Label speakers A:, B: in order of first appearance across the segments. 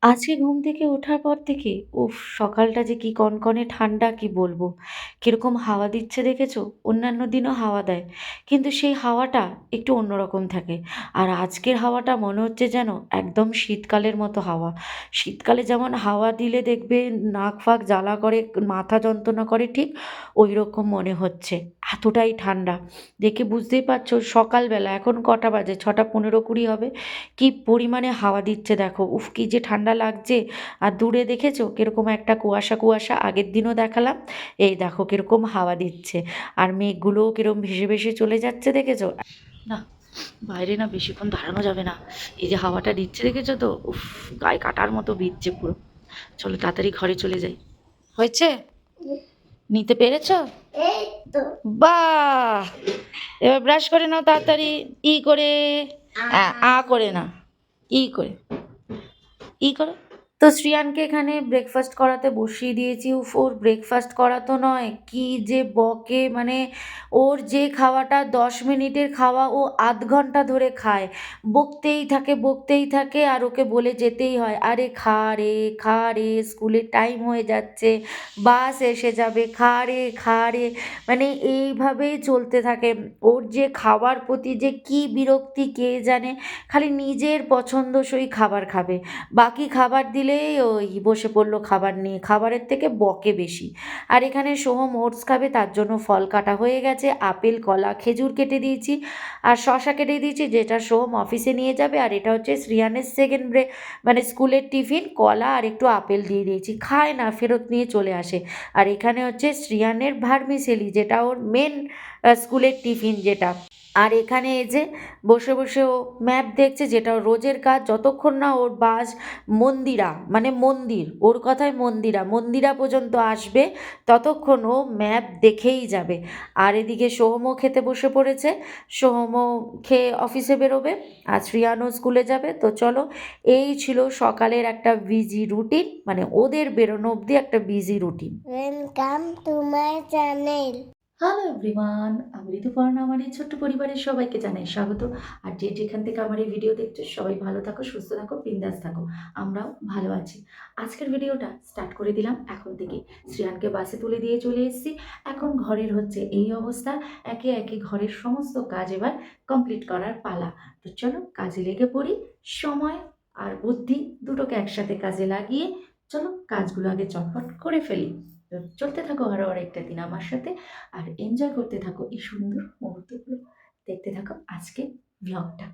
A: আজকে ঘুম থেকে ওঠার পর থেকে উফ! সকালটা যে কি কনকনে ঠান্ডা কি বলবো। কিরকম হাওয়া দিচ্ছে দেখেছো? অন্যান্য দিনও হাওয়া দেয়। কিন্তু সেই হাওয়াটা একটু অন্যরকম থাকে। আর আজকের হাওয়াটা মনে হচ্ছে যেন একদম শীতকালের মতো হাওয়া। শীতকালে যেমন হাওয়া দিলে দেখবে নাক ফাক জ্বালা করে, মাথা যন্ত্রণা করে ঠিক ঐরকম মনে হচ্ছে। এতটাই ঠান্ডা। দেখে বুঝতেই পারছো সকালবেলা এখন কটা বাজে? ৬টা ১৫-২০ হবে। কি পরিমাণে হাওয়া দিচ্ছে দেখো। উফ! কি যে ঠান্ডা লাগছে। আর দূরে দেখেছো কিরকম একটা কুয়াশা, কুয়াশা আগের দিনও দেখালাম। এই দেখো কিরকম হাওয়া দিচ্ছে। আর মেঘগুলোও কিরম ভেসে, ভেসে চলে যাচ্ছে দেখেছো? না, বাইরে না বেশিক্ষণ দাঁড়ানো যাবে না। এই যে হাওয়াটা দিচ্ছে দেখেছো তো? উফ! গায়ে কাঁটার মতো বিঁধছে পুরো। চলো তাড়াতাড়ি ঘরে চলে যাই। হয়েছে? নিতে পেরেছো? বাহ! এবার ব্রাশ করে নাও তাড়াতাড়ি। ই করে। আ করে না। ই করে। ই করো। তো শ্রিয়ানকে এখানে ব্রেকফাস্ট করাতে বসিয়ে দিয়েছি। উফ! ওর ব্রেকফাস্ট করা তো নয়, কি যে বকে মানে ওর যে খাওয়াটা ১০ মিনিটের খাওয়া ও ০.৫ ঘন্টা ধরে খায়। বকতেই থাকে আর ওকে বলে যেতেই হয়, "আরে খা রে, খা রে, স্কুলের টাইম হয়ে যাচ্ছে, বাস এসে যাবে, খা রে, খা রে।" মানে এইভাবেই চলতে থাকে। ওর যে খাওয়ার প্রতি যে কী বিরক্তি কে জানে। খালি নিজের পছন্দসই খাবার খাবে। বাকি খাবার দিলেই ওই বসে পড়লো খাবার নিয়ে, খাবারের থেকে বকে বেশি। আর এখানে সোহম ওটস খাবে তার জন্য ফল কাটা হয়ে গেছে, আপেল কলা খেজুর কেটে দিয়েছি আর শশা কেটে দিয়েছি যেটা সোহম অফিসে নিয়ে যাবে। আর এটা হচ্ছে শ্রিয়ানের সেকেন্ড মানে স্কুলের টিফিন, কলা আর একটু আপেল দিয়ে দিয়েছি, খায় না ফেরত নিয়ে চলে আসে। আর এখানে হচ্ছে শ্রিয়ানের ভার্মিসেলি যেটা ওর মেন স্কুলের টিফিন যেটা। আর এখানে এই যে বসে বসে ও ম্যাপ দেখছে, যেটা ওর রোজের কাজ। যতক্ষণ না ওর বাস মন্দিরা মানে মন্দির, ওর কথায় মন্দিরা মন্দিরা পর্যন্ত আসবে ততক্ষণ ও ম্যাপ দেখেই যাবে। আর এদিকে সোহমও খেতে বসে পড়েছে। সোহমও খেয়ে অফিসে বেরোবে আর শ্রিয়ানও স্কুলে যাবে। তো চলো, এই ছিল সকালের একটা বিজি রুটিন, মানে ওদের বেরোনো অবধি একটা busy routine. Welcome to my channel. Hello everyone, আমি ঋতুপর্ণা। আমার এই ছোট্ট পরিবারের সবাইকে জানাই স্বাগত। আর যে যেখান থেকে আমার এই ভিডিও দেখছো সবাই ভালো থাকো, সুস্থ থাকো, বিন্দাস থাকো। আমরাও ভালো আছি। আজকের ভিডিওটা স্টার্ট করে দিলাম এখন থেকে। শ্রিয়ানকে বাসে তুলে দিয়ে চলে এসেছি। এখন ঘরের হচ্ছে এই অবস্থা। একে একে ঘরের সমস্ত কাজ এবার কমপ্লিট করার পালা। তো চলো কাজে লেগে পড়ি। সময় আর বুদ্ধি দুটোকে একসাথে কাজে লাগিয়ে চলো কাজগুলো আগে চটপট করে ফেলি। তো চলতে থাকো আরও আরেকটা দিন আমার সাথে। আর এনজয় করতে থাকো এই সুন্দর মুহূর্তগুলো। দেখতে থাকো আজকে ব্লগটা।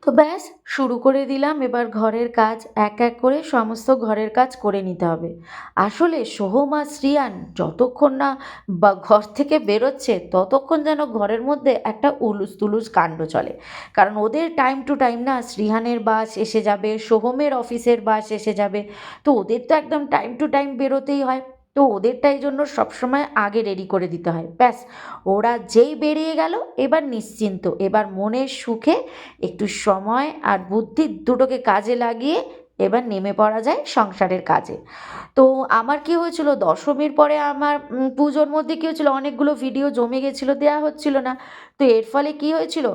A: তো ব্যাস শুরু করে দিলাম এবার ঘরের কাজ। এক এক করে সমস্ত ঘরের কাজ করে নিতে হবে। আসলে সোহম আর শ্রিয়ান যতক্ষণ না বা ঘর থেকে বেরোচ্ছে ততক্ষণ যেন ঘরের মধ্যে একটা উলুস তুলুস কাণ্ড চলে। কারণ ওদের টাইম টু টাইম না শ্রিহানের বাস এসে যাবে, সোহমের অফিসের বাস এসে যাবে। তো ওদের তো একদম টাইম টু টাইম বেরোতেই হয়। তো ওদেরটা এই জন্য সবসময় আগে রেডি করে দিতে হয়। ব্যাস ওরা যেই বেরিয়ে গেল এবার নিশ্চিন্ত, এবার মনের সুখে একটু সময় আর বুদ্ধি দুটোকে কাজে লাগিয়ে এবার নেমে পড়া যায় সংসারের কাজে। তো আমার কি হয়েছিল, দশমীর পরে আমার পুজোর মধ্যে কী হয়েছিল, অনেকগুলো ভিডিও জমে গেছিলো, দেওয়া হচ্ছিল না। তো এর ফলে কী হয়েছিল,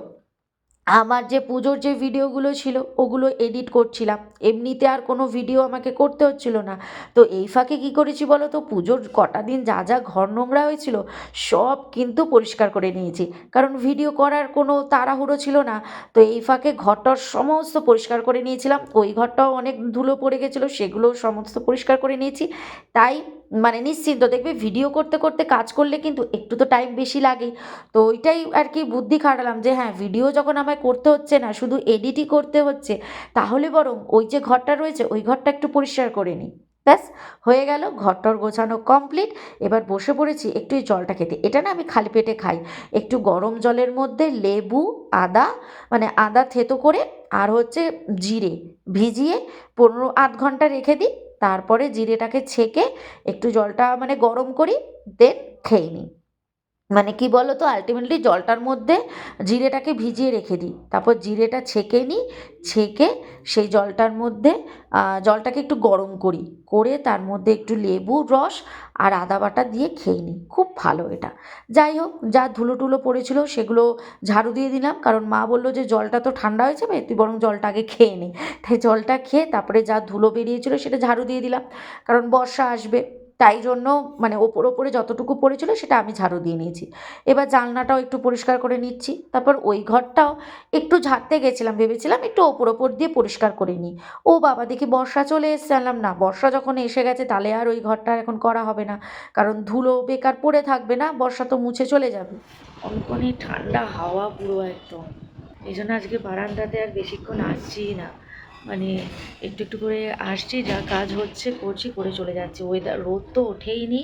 A: আমার যে পুজোর যে ভিডিওগুলো ছিল ওগুলো এডিট করছিলাম, এমনিতে আর কোনো ভিডিও আমাকে করতে হচ্ছিল না। তো এই ফাঁকে কী করেছি বলো তো, পুজোর কটা দিন যা যা ঘর নোংরা হয়েছিল সব কিন্তু পরিষ্কার করে নিয়েছি, কারণ ভিডিও করার কোনো তাড়াহুড়ো ছিল না। তো এই ফাঁকে ঘরটর সমস্ত পরিষ্কার করে নিয়েছিলাম, ওই ঘরটাও অনেক ধুলো পড়ে গেছিলো সেগুলোও সমস্ত পরিষ্কার করে নিয়েছি। তাই মানে নিশ্চিন্ত, দেখবে ভিডিও করতে করতে কাজ করলে কিন্তু একটু তো টাইম বেশি লাগেই। তো ওইটাই আর কি বুদ্ধি খাটালাম যে হ্যাঁ, ভিডিও যখন আমায় করতে হচ্ছে না, শুধু এডিটই করতে হচ্ছে, তাহলে বরং ওই যে ঘরটা রয়েছে ওই ঘরটা একটু পরিষ্কার করে নিই। ব্যাস হয়ে গেল, ঘরটর গোছানো কমপ্লিট। এবার বসে পড়েছি একটু এই জলটা খেতে। এটা না আমি খালি পেটে খাই। একটু গরম জলের মধ্যে লেবু, আদা, মানে আদা থেতো করে আর হচ্ছে জিরে ভিজিয়ে ১৫-৮ ঘন্টা রেখে দিই। তারপরে জিরেটাকে ছেঁকে একটু জলটা মানে গরম করি, দেন খেয়ে নিই। মানে কি বলো তো, আলটিমেটলি জলটার মধ্যে জিরেটাকে ভিজিয়ে রেখে দিই, তারপর জিরেটা ছেঁকে নিই, ছেঁকে সেই জলটার মধ্যে জলটাকে একটু গরম করি, করে তার মধ্যে একটু লেবুর রস আর আদা বাটা দিয়ে খেয়ে নিই, খুব ভালো এটা। যাই হোক, যা ধুলো টুলো পড়েছিল সেগুলো ঝাড়ু দিয়ে দিলাম, কারণ মা বললো যে জলটা তো ঠান্ডা হয়ে যাবে, তুই বরং জলটা আগে খেয়ে নে। তাই জলটা খেয়ে তারপরে যা ধুলো বেরিয়েছিল সেটা ঝাড়ু দিয়ে দিলাম, কারণ বর্ষা আসবে, তাই জন্য মানে ওপরে যতটুকু পড়েছিল সেটা আমি ঝাড়ু দিয়ে নিয়েছি। এবার জানলাটাও একটু পরিষ্কার করে নিচ্ছি, তারপর ওই ঘরটাও একটু ঝাড়তে গেছিলাম, ভেবেছিলাম একটু ওপর দিয়ে পরিষ্কার করে নিই। ও বাবা, দেখি বর্ষা চলে এসছে, আনলাম না, বর্ষা যখন এসে গেছে তাহলে আর ওই ঘরটা এখন করা হবে না, কারণ ধুলো বেকার পড়ে থাকবে না, বর্ষা তো মুছে চলে যাবে। কনকনে ঠান্ডা হাওয়া পুরো একদম, এই জন্য আজকে বারান্দাতে আর বেশিক্ষণ আসছিই না, মানে একটু একটু করে আসছি, যা কাজ হচ্ছে করছি, করে চলে যাচ্ছি। ওয়েদার, রোদ তো ওঠেই নি,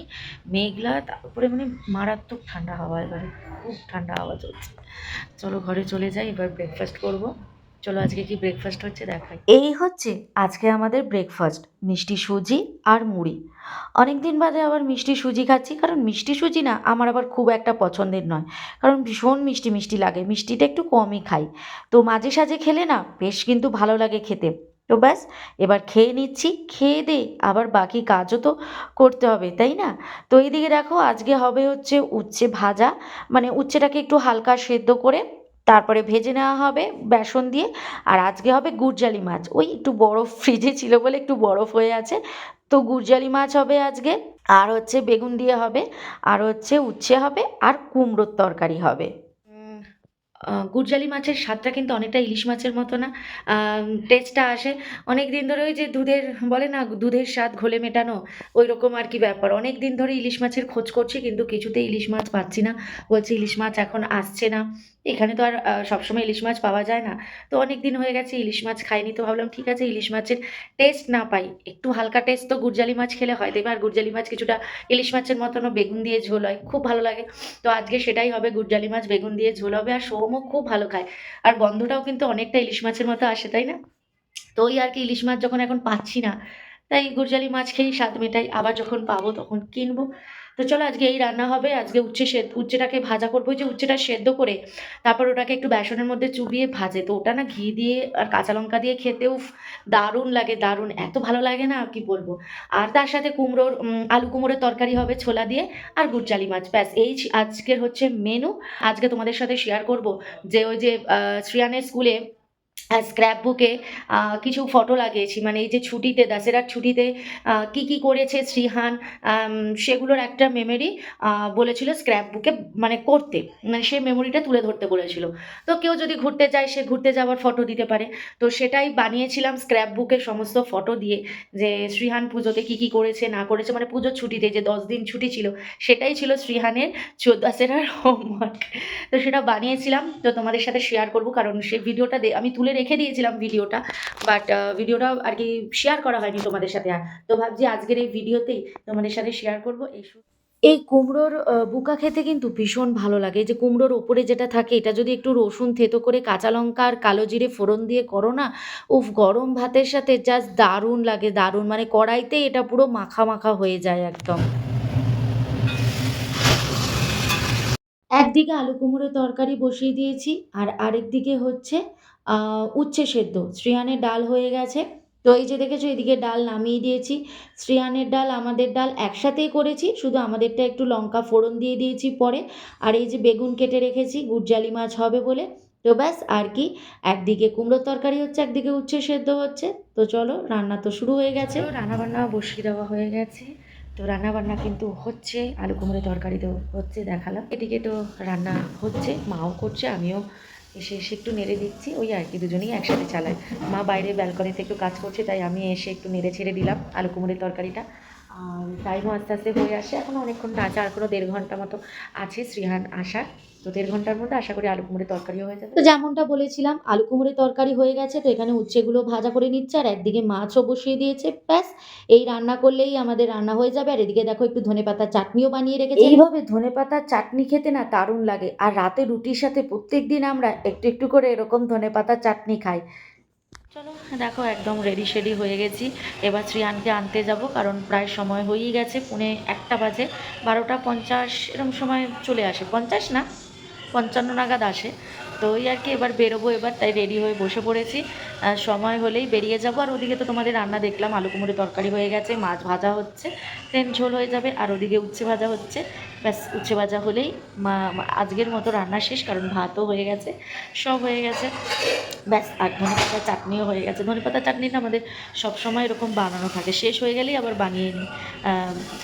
A: মেঘলা, তারপরে মানে মারাত্মক ঠান্ডা হাওয়া, এবারে খুব ঠান্ডা হাওয়া চলছে। চলো ঘরে চলে যাই, এবার ব্রেকফাস্ট করব। চলো আজকে কি ব্রেকফাস্ট হচ্ছে দেখাই। এই হচ্ছে আজকে আমাদের ব্রেকফাস্ট, মিষ্টি সুজি আর মুড়ি। অনেক দিন বাদে আবার মিষ্টি সুজি খাচ্ছি, কারণ মিষ্টি সুজি না আমার আবার খুব একটা পছন্দের নয়, কারণ ভীষণ মিষ্টি মিষ্টি লাগে, মিষ্টিটা একটু কমই খাই। তো মাঝে সাঝে খেলে না বেশ কিন্তু ভালো লাগে খেতে। তো ব্যাস, এবার খেয়ে নিচ্ছি, খেয়ে দে আবার বাকি কাজও তো করতে হবে, তাই না? তো এইদিকে দেখো, আজকে হবে হচ্ছে উচ্ছে ভাজা, মানে উচ্ছেটাকে একটু হালকা সেদ্ধ করে তারপরে ভেজে নেওয়া হবে বেসন দিয়ে। আর আজকে হবে গুড়জালি মাছ, ওই একটু বরফ ফ্রিজে ছিল বলে একটু বরফ হয়ে আছে, তো গুড়জালি মাছ হবে আজকে। আর হচ্ছে বেগুন দিয়ে হবে, আর হচ্ছে উচ্ছে হবে, আর কুমড়োর তরকারি হবে। গুড়জালি মাছের স্বাদটা কিন্তু অনেকটা ইলিশ মাছের মতো না, টেস্টটা আসে। অনেক দিন ধরে ওই যে দুধের, বলে না দুধের স্বাদ ঘোলে মেটানো, ওই রকম আর কি ব্যাপার। অনেক দিন ধরে ইলিশ মাছের খোঁজ করছি, কিন্তু কিছুতেই ইলিশ মাছ পাচ্ছি না, বলছি ইলিশ মাছ এখন আসছে না। এখানে তো আর সবসময় ইলিশ মাছ পাওয়া যায় না, তো অনেক দিন হয়ে গেছে ইলিশ মাছ খাইনি, তো ভাবলাম ঠিক আছে, ইলিশ মাছের টেস্ট না পাই, একটু হালকা টেস্ট তো গুড়জালি মাছ খেলে হয়, দেখবে। আর গুড়জালি মাছ কিছুটা ইলিশ মাছের মতনও বেগুন দিয়ে ঝোল হয়, খুব ভালো লাগে। তো আজকে সেটাই হবে, গুড়জালি মাছ বেগুন দিয়ে ঝোল হবে, আর সোমও খুব ভালো খায়, আর গন্ধটাও কিন্তু অনেকটা ইলিশ মাছের মতো আসে, তাই না? তো ওই আর কি, ইলিশ মাছ যখন এখন পাচ্ছি না, তাই গুড়জালি মাছ খেয়েই স্বাদ মেটাই, আবার যখন পাবো তখন কিনবো। তো চলো আজকে এই রান্না হবে, আজকে উচ্ছেটাকে ভাজা করবো, ওই যে উচ্ছেটা সেদ্ধ করে তারপর ওটাকে একটু বেসনের মধ্যে চুবিয়ে ভাজে, তো ওটা না ঘি দিয়ে আর কাঁচা লঙ্কা দিয়ে খেতেও দারুণ লাগে, দারুণ, এত ভালো লাগে না কি বলবো। আর তার সাথে আলু কুমড়োর তরকারি হবে ছোলা দিয়ে, আর গুড়জালি মাছ, ব্যাস এই আজকের হচ্ছে মেনু। আজকে তোমাদের সাথে শেয়ার করব যে ওই যে শ্রিয়ানের স্কুলে স্ক্র্যাপ বুকে কিছু ফটো লাগিয়েছি, মানে এই যে ছুটিতে, দশেরার ছুটিতে কি কি করেছে শ্রীহান, সেগুলোর একটা মেমোরি বলেছিল স্ক্র্যাপ বুকে মানে করতে, মানে সে মেমোরিটা তুলে ধরতে বলেছিল। তো কেউ যদি ঘুরতে যায় সে ঘুরতে যাওয়ার ফটো দিতে পারে, তো সেটাই বানিয়েছিলাম স্ক্র্যাপ বুকের সমস্ত ফটো দিয়ে, যে শ্রীহান পুজোতে কি কি করেছে না করেছে, মানে পুজোর ছুটিতে যে 10 দিন ছুটি ছিল, সেটাই ছিল শ্রীহানের দশেরার হোমওয়ার্ক। তো সেটা বানিয়েছিলাম, তো তোমাদের সাথে শেয়ার করব, কারণ সেই ভিডিওটা আমি তুলে রেখে দিয়েছিলাম ভিডিওটা, বাট ভিডিওটা আর কি শেয়ার করা হয়নি তোমাদের সাথে। আর তো ভাবছি আজকের এই ভিডিওতেই তোমাদের সাথে শেয়ার করব। এই কুমড়োর বুকা খেতে কিন্তু ভীষণ ভালো লাগে, এই যে কুমড়োর ওপরে যেটা থাকে, এটা যদি একটু রসুন থেতো করে কাঁচা লঙ্কা আর কালো জিরে ফোড়ন দিয়ে করো না, উফ, গরম ভাতের সাথে জাস্ট দারুণ লাগে, দারুণ, মানে কড়াইতেই এটা পুরো মাখা মাখা হয়ে যায় একদম। একদিকে আলু কুমড়োর তরকারি বসিয়ে দিয়েছি, আর আরেক দিকে হচ্ছে উচ্ছে সেদ্ধ, শ্রিয়ানের ডাল হয়ে গেছে। তো এই যে দেখেছো, এদিকে ডাল নামিয়ে দিয়েছি, শ্রিয়ানের ডাল আমাদের ডাল একসাথেই করেছি, শুধু আমাদেরটা একটু লঙ্কা ফোড়ন দিয়ে দিয়েছি পরে। আর এই যে বেগুন কেটে রেখেছি গুড়জালি মাছ হবে বলে। তো ব্যাস আর কি, একদিকে কুমড়োর তরকারি হচ্ছে, একদিকে উচ্ছে সেদ্ধ হচ্ছে। তো চলো, রান্না তো শুরু হয়ে গেছে, রান্না বান্না বসিয়ে দেওয়া হয়ে গেছে। তো রান্নাবান্না কিন্তু হচ্ছে, আলু কুমড়োর তরকারি তো হচ্ছে দেখালাম, এদিকে তো রান্না হচ্ছে, মাও করছে, আমিও এসে এসে একটু নেড়ে দিচ্ছি, ওই আর কি, দুজনেই একসাথে চালায়। মা বাইরে ব্যালকনিতে একটু কাজ করছে, তাই আমি এসে একটু নেড়ে ছেড়ে দিলাম আলু কুমড়োর তরকারিটা। আর টাইমও আস্তে আস্তে হয়ে আসে, এখনও অনেকক্ষণ আছে, আর কোনো 1.5 ঘন্টা মতো আছে শ্রীহান আসার। তো 1.5 ঘন্টার মধ্যে আশা করি আলু কুমড়োর তরকারিও হয়ে যাবে। তো যেমনটা বলেছিলাম, আলু কুমড়োর তরকারি হয়ে গেছে, তো এখানে উচ্ছেগুলো ভাজা করে নিচ্ছে, আর একদিকে মাছও বসিয়ে দিয়েছে, ব্যাস এই রান্না করলেই আমাদের রান্না হয়ে যাবে। আর এদিকে দেখো একটু ধনেপাতার চাটনিও বানিয়ে রেখেছি, এইভাবে ধনেপাতার চাটনি খেতে না দারুণ লাগে। আর রাতে রুটির সাথে প্রত্যেক দিন আমরা একটু একটু করে এরকম ধনেপাতার চাটনি খাই। চলো দেখো একদম রেডি শেডি হয়ে গেছি। এবার শ্রিয়ানকে আনতে যাব, কারণ প্রায় সময় হয়েই গেছে, 1:45 বাজে, 12:50 এরকম সময় চলে আসে, 50 না 55 নাগাদ আসে। তো ওই আর কি, এবার বেরোবো এবার, তাই রেডি হয়ে বসে পড়েছি। সময় হলেই বেরিয়ে যাবো। আর ওদিকে তো তোমাদের রান্না দেখলাম, আলু কুমড়ো তরকারি হয়ে গেছে, মাছ ভাজা হচ্ছে, দেন ঝোল হয়ে যাবে, আর ওদিকে উচ্ছে ভাজা হচ্ছে। ব্যাস উচ্ছে ভাজা হলেই আজকের মতো রান্না শেষ, কারণ ভাতও হয়ে গেছে, সব হয়ে গেছে। ব্যাস, আর ধনেপাতার চাটনিও হয়ে গেছে। ধনেপাতার চাটনিটা আমাদের সবসময় এরকম বানানো থাকে, শেষ হয়ে গেলেই আবার বানিয়ে নিই।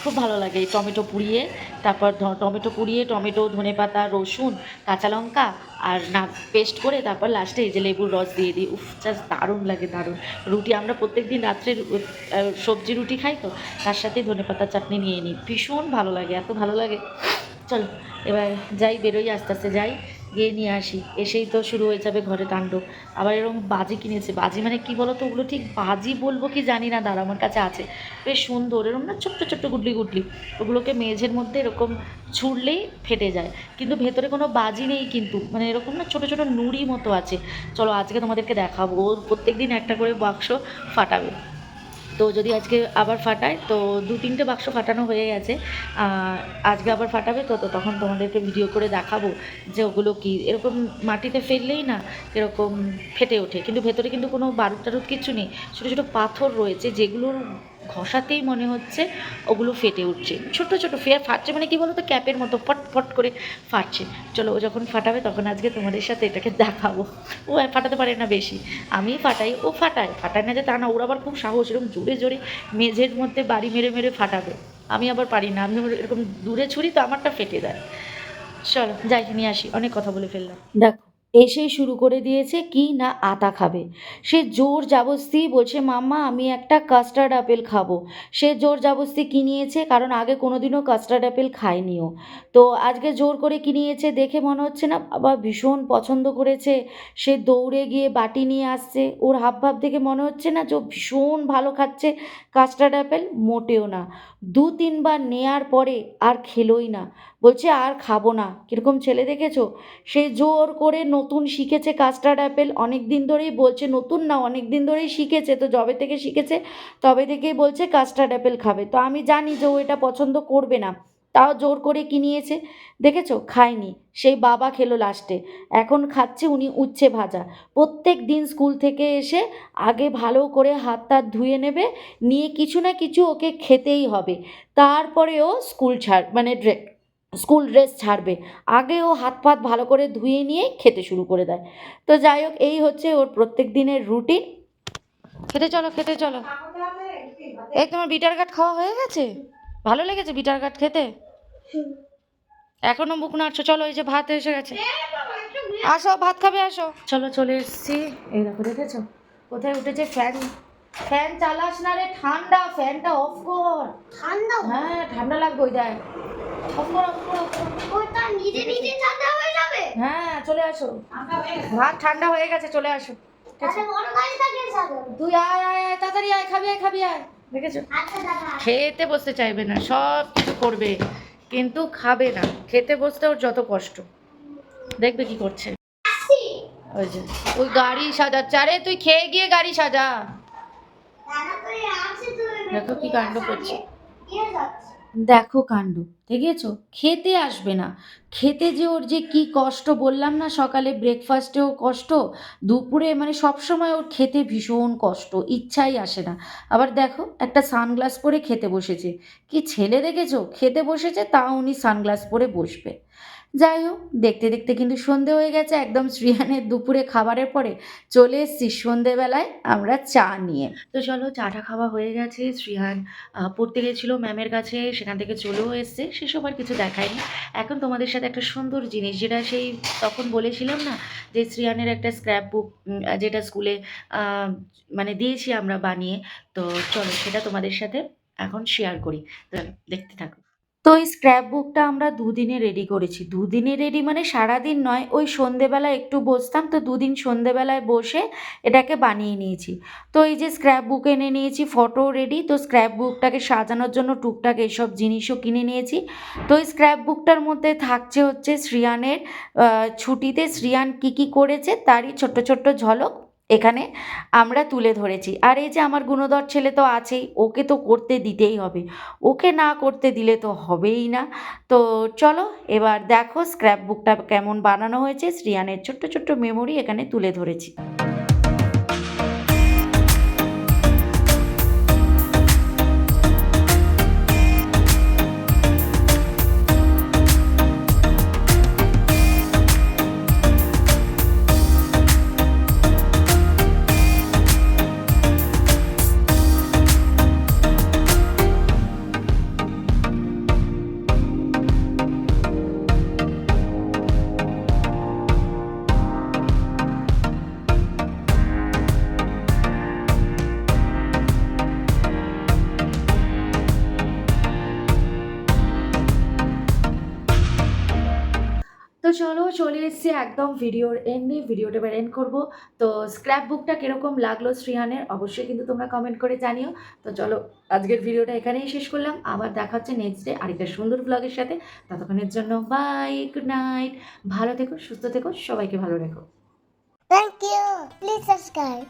A: খুব ভালো লাগে এই টমেটো পুড়িয়ে, তারপর টমেটো পুড়িয়ে, টমেটো, ধনেপাতা, রসুন, কাঁচা লঙ্কা আর না পেস্ট করে তারপর লাস্টে এই যে লেবুর রস দিয়ে দিই। উফ, জাস্ট দারুণ লাগে, দারুণ। রুটি, আমরা প্রত্যেক দিন রাত্রে সবজি রুটি খাই, তো তার সাথেই ধনেপাতার চাটনি নিয়ে নিই, ভীষণ ভালো লাগে, এত ভালো লাগে। চলো এবার যাই, বেরোই, আস্তে আস্তে যাই, গিয়ে নিয়ে আসি। এসেই তো শুরু হয়ে যাবে ঘরে তাণ্ডব। আবার এরকম বাজি কিনেছে, বাজি মানে কি বলো তো, ওগুলো ঠিক বাজি বলবো কি জানি না, দাঁড়া আমার কাছে আছে, বেশ সুন্দর, এরকম না ছোট্ট ছোট্ট গুডলি গুডলি, ওগুলোকে মেঝের মধ্যে এরকম ছুঁড়লেই ফেটে যায়, কিন্তু ভেতরে কোনো বাজি নেই, কিন্তু মানে এরকম না ছোটো ছোটো নুড়ি মতো আছে। চলো আজকে তোমাদেরকে দেখাবো, ও প্রত্যেক দিন একটা করে বাক্স ফাটাবে। তো যদি আজকে আবার ফাটায়, তো 2-3টে বাক্স ফাটানো হয়ে গেছে, আজকে আবার ফাটাবে, তো তো তখন তোমাদেরকে ভিডিও করে দেখাবো যে ওগুলো কি, এরকম মাটিতে ফেললেই না এরকম ফেটে ওঠে, কিন্তু ভেতরে কিন্তু কোনো বারুদ টারুদ কিছু নেই, ছোটো ছোটো পাথর রয়েছে, যেগুলোর ঘষাতেই মনে হচ্ছে ওগুলো ফেটে উঠছে, ছোট ছোট ফাটছে, মানে কি বলো তো, ক্যাপের মতো ফট ফট করে ফাটছে। চলো ও যখন ফাটাবে তখন আজকে তোমাদের সাথে এটাকে দেখাবো। ও ফাটাতে পারে না বেশি, আমি ফাটাই, ও ফাটায় না যে তা না, ওর আবার খুব সাহস, এরকম জোরে জোরে মেঝের মধ্যে বাড়ি মেরে মেরে ফাটাবে। আমি আবার পারি না, আমি এরকম দূরে ছুরি তো আমারটা ফেটে যায়। চলো যাই নিয়ে আসি, অনেক কথা বলে ফেললাম। দেখো এসেই শুরু করে দিয়েছে কি না, আতা খাবে। সে জোর জাবস্তি বলছে, মাম্মা আমি একটা কাস্টার্ড আপেল খাবো। সে জোর জাবস্তি কিনিয়েছে, কারণ আগে কোনোদিনও কাস্টার্ড আপেল খায়নিও। তো আজকে জোর করে কিনিয়েছে, দেখে মনে হচ্ছে না বাবা ভীষণ পছন্দ করেছে। সে দৌড়ে গিয়ে বাটি নিয়ে আসছে, ওর হাবভাব দেখে মনে হচ্ছে না যে ও ভীষণ ভালো খাচ্ছে কাস্টার্ড আপেল, মোটেও না। 2-3 বার নেয়ার পরে আর খেলোই না, বলছে আর খাবো না। কীরকম ছেলে দেখেছো, সে জোর করে নতুন শিখেছে কাস্টার্ড অ্যাপেল, অনেক দিন ধরেই বলছে, নতুন না অনেক দিন ধরেই শিখেছে, তো যবে থেকে শিখেছে তবে থেকেই বলছে কাস্টার্ড অ্যাপেল খাবে। তো আমি জানি যে ও এটা পছন্দ করবে না, তাও জোর করে কিনিয়েছে। দেখেছো খায়নি, সেই বাবা খেলো লাস্টে। এখন খাচ্ছে উনি উচ্ছে ভাজা। প্রত্যেক দিন স্কুল থেকে এসে আগে ভালো করে হাত টাত ধুয়ে নেবে, নিয়ে কিছু না কিছু ওকে খেতেই হবে, তারপরে ও স্কুল ড্রেস ছাড়বে। আগে ও হাত পাত ভালো করে ধুয়ে নিয়ে খেতে শুরু করে দেয়। তো যাই হোক, এই হচ্ছে ওর প্রত্যেক দিনের রুটিন। খেতে চলো, খেতে চলো। এই তোমার বিটার গার্ড খাওয়া হয়ে গেছে? ভালো লেগেছে বিটার গার্ড খেতে? এখনো মুখ নাড়ছো, চলো এই যে ভাত এসে গেছে, আসো ভাত খাবে, আসো। চলো চলে এসছি, এই দেখো দেখেছো কোথায় উঠেছে ফ্যান। ফ্যান চালাস না রে, ঠান্ডা, ফ্যানটা অফ কর। ঠান্ডা? হ্যাঁ ঠান্ডা লাগবে, ওই দেখ, অফ কর অফ কর অফ কর। ওটা নিজে নিজে ঠান্ডা হয়ে যাবে? হ্যাঁ চলে আসো, ভাত ঠান্ডা হয়ে গেছে, চলে আসো। তুই আয় আয় আয়, তাড়াতাড়ি আয়, খাবি আয়, খাবি আয়। দেখেছো খেতে বসতে চাইবে না, সব কিছু করবে কিন্তু খাবে না, খেতে বসতে ওর যত কষ্ট। দেখবে কি করছে, ওই যে ওই গাড়ি সাজাচ্ছে, আরে তুই খেয়ে গিয়ে গাড়ি সাজা। দেখো কি কাণ্ড করছে, দেখো কাণ্ড দেখেছো, খেতে আসবে না। খেতে যে ওর যে কি কষ্ট, বললাম না সকালে ব্রেকফাস্টেও কষ্ট, দুপুরে, মানে সবসময় ওর খেতে ভীষণ কষ্ট, ইচ্ছাই আসে না। আবার দেখো একটা সানগ্লাস পরে খেতে বসেছে, কি ছেলে দেখেছো, খেতে বসেছে তাও উনি সানগ্লাস পরে বসবে। যাই হোক, দেখতে দেখতে কিন্তু সন্ধে হয়ে গেছে, একদম শ্রিয়ানের দুপুরে খাবারের পরে চলে এসেছি সন্ধেবেলায় আমরা চা নিয়ে। তো চলো চাটা খাওয়া হয়ে গেছে, শ্রিয়ান পড়তে গেছিলো ম্যামের কাছে, সেখান থেকে চলেও এসছে, সেসব আর কিছু দেখায়নি। এখন তোমাদের সাথে একটা সুন্দর জিনিস, যেটা সেই তখন বলেছিলাম না যে শ্রিয়ানের একটা স্ক্র্যাপ বুক, যেটা স্কুলে মানে দিয়েছি আমরা বানিয়ে, তো চলো সেটা তোমাদের সাথে এখন শেয়ার করি, তো দেখতে থাকো। তো এই স্ক্র্যাপ বুকটা আমরা 2 দিনে রেডি করেছি, 2 দিনে রেডি মানে সারাদিন নয়, ওই সন্ধেবেলা একটু বসতাম, তো 2 দিন সন্ধেবেলায় বসে এটাকে বানিয়ে নিয়েছি। তো এই যে স্ক্র্যাপ বুক এনে নিয়েছি, ফটো রেডি, তো স্ক্র্যাপ বুকটাকে সাজানোর জন্য টুকটাক এইসব জিনিসও কিনে নিয়েছি। তো এই স্ক্র্যাপ বুকটার মধ্যে থাকছে হচ্ছে শ্রিয়ানের ছুটিতে শ্রিয়ান কী কী করেছে তারই ছোট্ট ছোট্ট ঝলক, এখানে আমরা তুলে ধরেছি। আর এই যে আমার গুণধর ছেলে তো আছেই, ওকে তো করতে দিতেই হবে, ওকে না করতে দিলে তো হবেই না। তো চলো এবার দেখো স্ক্র্যাপ বুকটা কেমন বানানো হয়েছে, শ্রিয়ানের ছোট্ট ছোট্ট মেমোরি এখানে তুলে ধরেছি। তো চলো চলে এসেছি একদম ভিডিওর এন্ডে, ভিডিওটা এবার এন্ড করবো। তো স্ক্র্যাপ বুকটা কিরকম লাগলো শ্রিয়ানের অবশ্যই কিন্তু তোমরা কমেন্ট করে জানিও। তো চলো আজকের ভিডিওটা এখানেই শেষ করলাম, আবার দেখা হচ্ছে নেক্সট ডে আরেকটা সুন্দর ব্লগের সাথে। ততক্ষণের জন্য বাই, গুড নাইট, ভালো থেকো, সুস্থ থেকো, সবাইকে ভালো রেখো।
B: Thank you. Please subscribe.